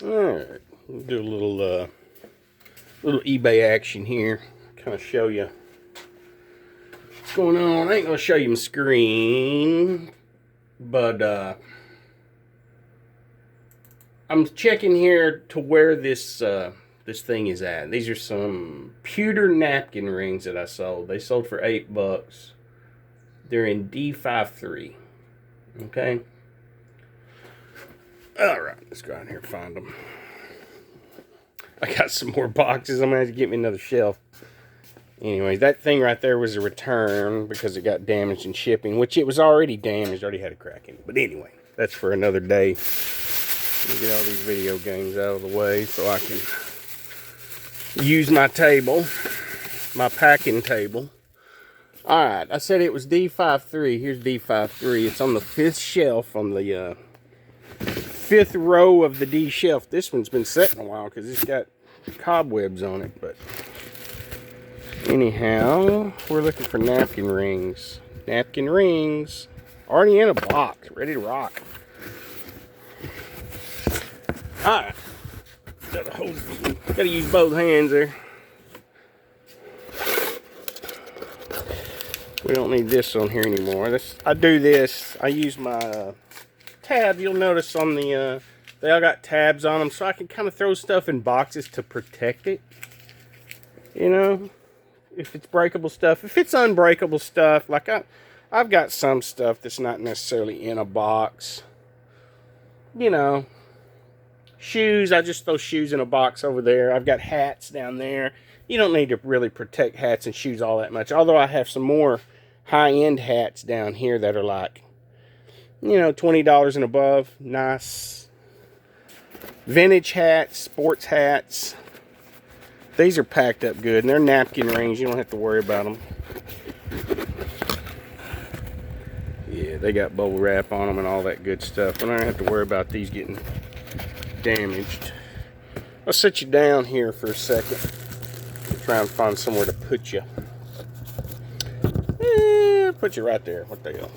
Alright, we'll do a little eBay action here. Kind of show you what's going on. I ain't gonna show you my screen, but I'm checking here to where this thing is at. These are some pewter napkin rings that I sold. They sold for $8. They're in D53. Okay. All right, let's go out here and find them. I got some more boxes. I'm gonna have to get me another shelf. Anyways, that thing right there was a return because it got damaged in shipping, which it was already damaged. Already had a crack in it. But anyway, that's for another day. Let me get all these video games out of the way so I can use my table, my packing table. All right, I said it was D53. Here's D53. It's on the 5th shelf on the 5th row of the D shelf. This one's been sitting a while because it's got cobwebs on it. But anyhow, we're looking for napkin rings. Napkin rings. Already in a box, ready to rock. All right. Gotta use both hands there. We don't need this on here anymore. I do this. I use my tab. You'll notice on the they all got tabs on them, so I can kind of throw stuff in boxes to protect it. You know, if it's breakable stuff. If it's unbreakable stuff, like I've got some stuff that's not necessarily in a box. You know, shoes. I just throw shoes in a box over there. I've got hats down there. You don't need to really protect hats and shoes all that much. Although I have some more high-end hats down here that are like, you know, $20 and above. Nice vintage hats, sports hats. These are packed up good, and they're napkin rings. You don't have to worry about them. Yeah, they got bubble wrap on them and all that good stuff. And I don't have to worry about these getting damaged. I'll sit you down here for a second. Try and find somewhere to put you. Put you right there. What the hell?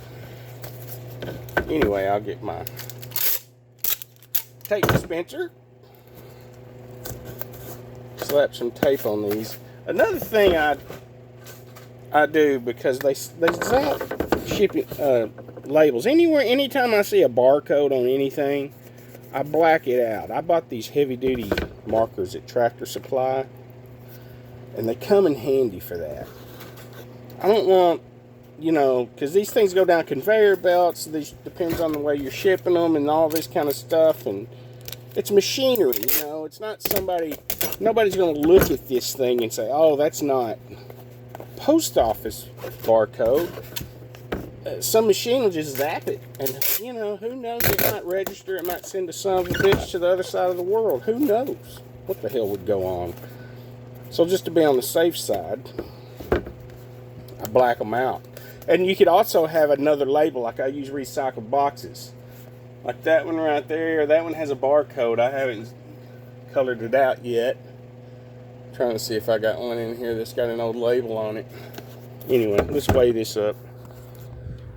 Anyway, I'll get my tape dispenser. Slap some tape on these. Another thing I do, because they zap shipping labels. Anytime I see a barcode on anything, I black it out. I bought these heavy-duty markers at Tractor Supply, and they come in handy for that. I don't want, you know, because these things go down conveyor belts. These depends on the way you're shipping them and all this kind of stuff. And it's machinery, you know. It's not nobody's going to look at this thing and say, oh, that's not post office barcode. Some machine will just zap it. And, you know, who knows? It might register. It might send a son of a bitch to the other side of the world. Who knows what the hell would go on? So just to be on the safe side, I black them out. And you could also have another label, like I use recycled boxes. Like that one right there, that one has a barcode. I haven't colored it out yet. I'm trying to see if I got one in here that's got an old label on it. Anyway, let's weigh this up.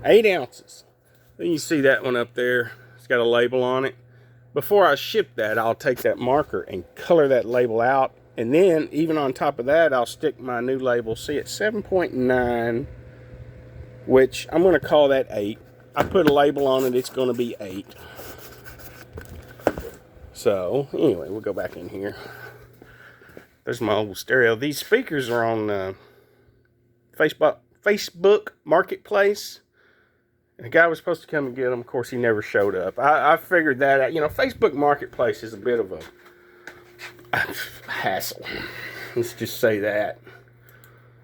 8 ounces. Then you see that one up there. It's got a label on it. Before I ship that, I'll take that marker and color that label out. And then, even on top of that, I'll stick my new label. See, it's 7.9, which I'm going to call that 8. I put a label on it, it's going to be 8. So, anyway, we'll go back in here. There's my old stereo. These speakers are on Facebook Marketplace. And the guy was supposed to come and get them. Of course, he never showed up. I figured that out. You know, Facebook Marketplace is a bit of a hassle. Let's just say that.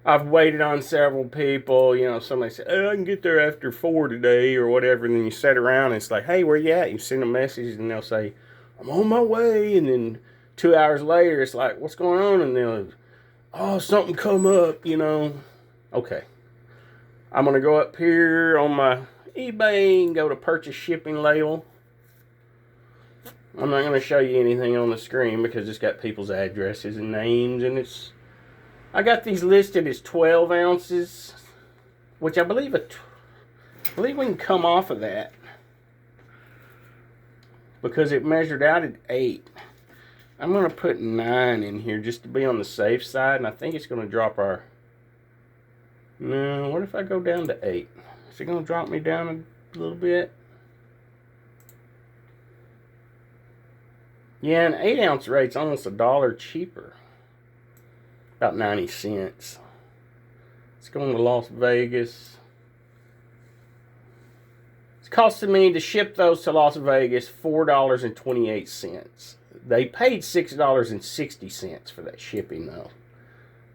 I've waited on several people. You know, somebody said, oh, I can get there after 4 today or whatever. And then you sit around and it's like, hey, where you at? You send a message and they'll say, I'm on my way. And then 2 hours later, it's like, what's going on? And they'll, oh, something come up, you know. Okay. I'm going to go up here on my eBay and go to purchase shipping label. I'm not going to show you anything on the screen because it's got people's addresses and names, and I got these listed as 12 ounces, which I believe we can come off of that because it measured out at 8. I'm going to put 9 in here just to be on the safe side, and I think it's going to drop our... No, what if I go down to 8? Is it going to drop me down a little bit? Yeah, an 8-ounce rate's almost $1 cheaper. About 90 cents. It's going to Las Vegas. It's costing me to ship those to Las Vegas $4.28. They paid $6.60 for that shipping, though.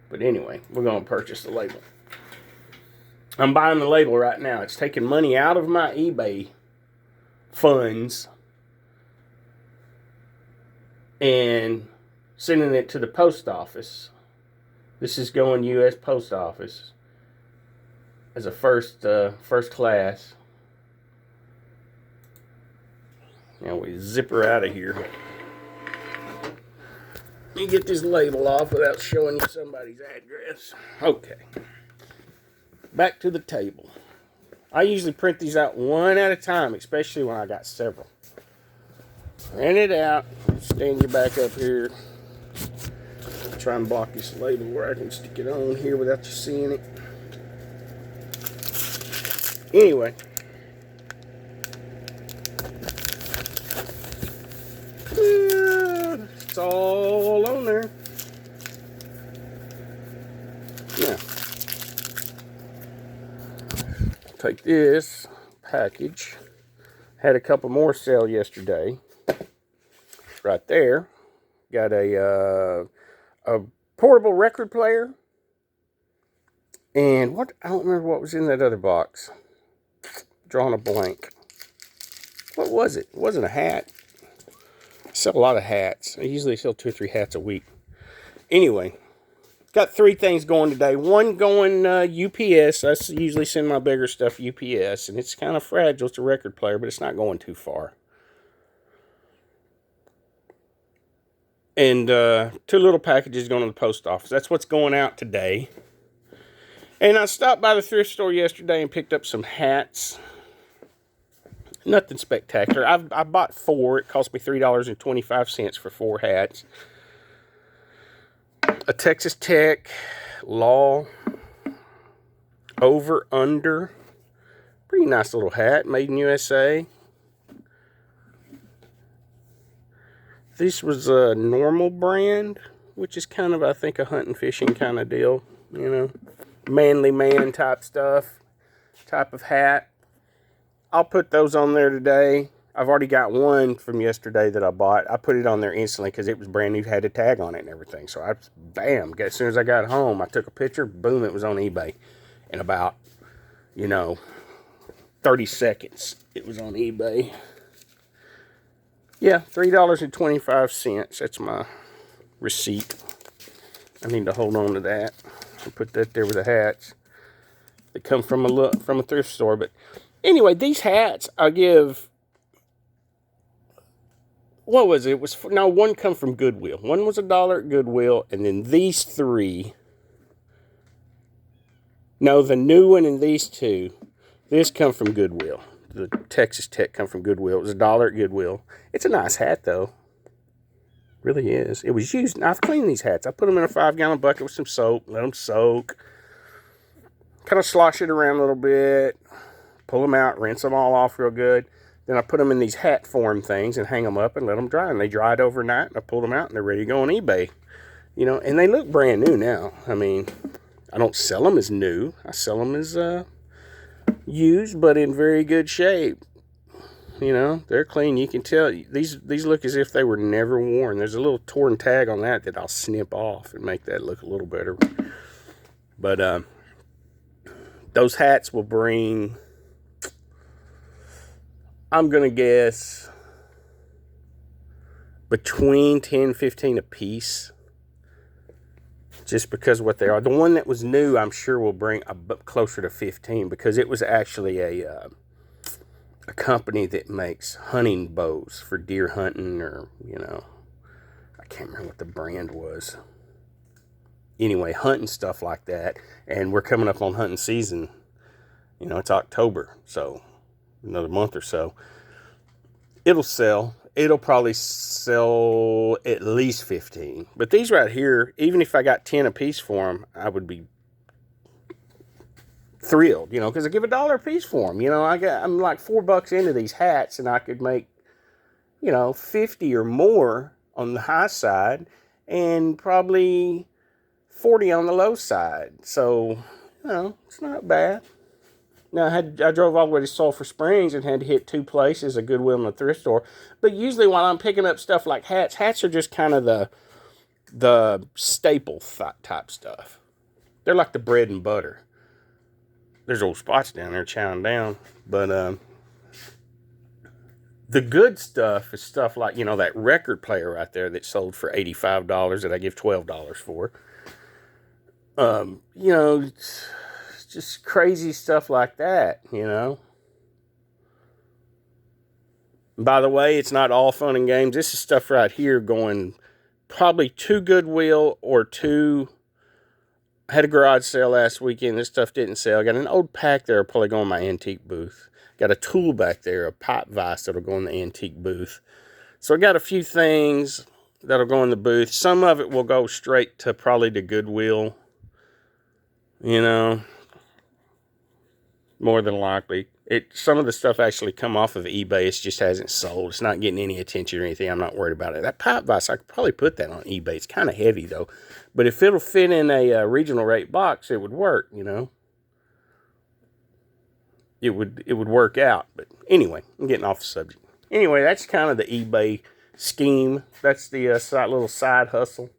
But anyway, we're going to purchase the label. I'm buying the label right now. It's taking money out of my eBay funds and sending it to the post office. This is going U.S. Post Office as a first class. Now we zip her out of here. Let me get this label off without showing you somebody's address. Okay. Back to the table. I usually print these out one at a time, especially when I got several. Print it out. Stand you back up here. Try and block this label where I can stick it on here without you seeing it. Anyway. It's all on there. Now, take this package. Had a couple more sell yesterday. Right there. Got a portable record player. And what? I don't remember what was in that other box. Drawing a blank. What was it? It wasn't a hat. I sell a lot of hats. I usually sell 2 or 3 hats a week. Anyway, got 3 things going today. One going UPS. I usually send my bigger stuff UPS. And it's kind of fragile. It's a record player, but it's not going too far. And 2 little packages going to the post office. That's what's going out today. And I stopped by the thrift store yesterday and picked up some hats. Nothing spectacular. I bought 4. It cost me $3.25 for 4 hats. A Texas Tech Law over under. Pretty nice little hat, made in USA. This was a normal brand, which is kind of, I think, a hunting fishing kind of deal. You know, manly man type stuff, type of hat. I'll put those on there today. I've already got one from yesterday that I bought. I put it on there instantly because it was brand new, had a tag on it and everything. So bam, as soon as I got home, I took a picture, boom, it was on eBay. In about, 30 seconds, it was on eBay. Yeah, $3.25. That's my receipt. I need to hold on to that. I'll put that there with the hats. They come from a thrift store. But anyway, these hats I give. What was it? One come from Goodwill. One was $1 at Goodwill, and then these 3. No, the new one and these 2. This come from Goodwill. The Texas Tech come from Goodwill. It was $1 at Goodwill. It's a nice hat, though. Really is. It was used. I've cleaned these hats. I put them in a 5-gallon bucket with some soap. Let them soak. Kind of slosh it around a little bit. Pull them out. Rinse them all off real good. Then I put them in these hat form things and hang them up and let them dry. And they dried overnight. And I pulled them out and they're ready to go on eBay. And they look brand new now. I mean, I don't sell them as new. I sell them as used, but in very good shape. They're clean. You can tell. These look as if they were never worn. There's a little torn tag on that I'll snip off and make that look a little better. But those hats will bring, I'm going to guess, between 10 and 15 a piece. Just because of what they are. The one that was new, I'm sure, will bring closer to 15 because it was actually a company that makes hunting bows for deer hunting or, I can't remember what the brand was. Anyway, hunting stuff like that. And we're coming up on hunting season. It's October, so another month or so. It'll sell. it'll probably sell at least 15. But these right here, even if I got 10 a piece for them, I would be thrilled, you know, because I give $1 a piece for them. You know, I'm like $4 into these hats, and I could make, you know, 50 or more on the high side, and probably 40 on the low side. So, you know, it's not bad. Now, I drove all the way to Sulphur Springs and had to hit 2 places, a Goodwill and a thrift store. But usually while I'm picking up stuff like hats are just kind of the staple type stuff. They're like the bread and butter. There's old spots down there chowing down. But the good stuff is stuff like, you know, that record player right there that sold for $85 that I give $12 for. You know, it's just crazy stuff like that, you know. By the way, it's not all fun and games. This is stuff right here going probably to Goodwill or to... I had a garage sale last weekend. This stuff didn't sell. I got an old pack there, probably go in my antique booth. Got a tool back there, a pipe vise that'll go in the antique booth. So I got a few things that'll go in the booth. Some of it will go straight to probably to Goodwill. You know, more than likely. Some of the stuff actually come off of eBay. It just hasn't sold. It's not getting any attention or anything. I'm not worried about it. That pipe vise, I could probably put that on eBay. It's kind of heavy though. But if it'll fit in a regional rate box, it would work, you know. It would work out. But anyway, I'm getting off the subject. Anyway, that's kind of the eBay scheme. That's the little side hustle.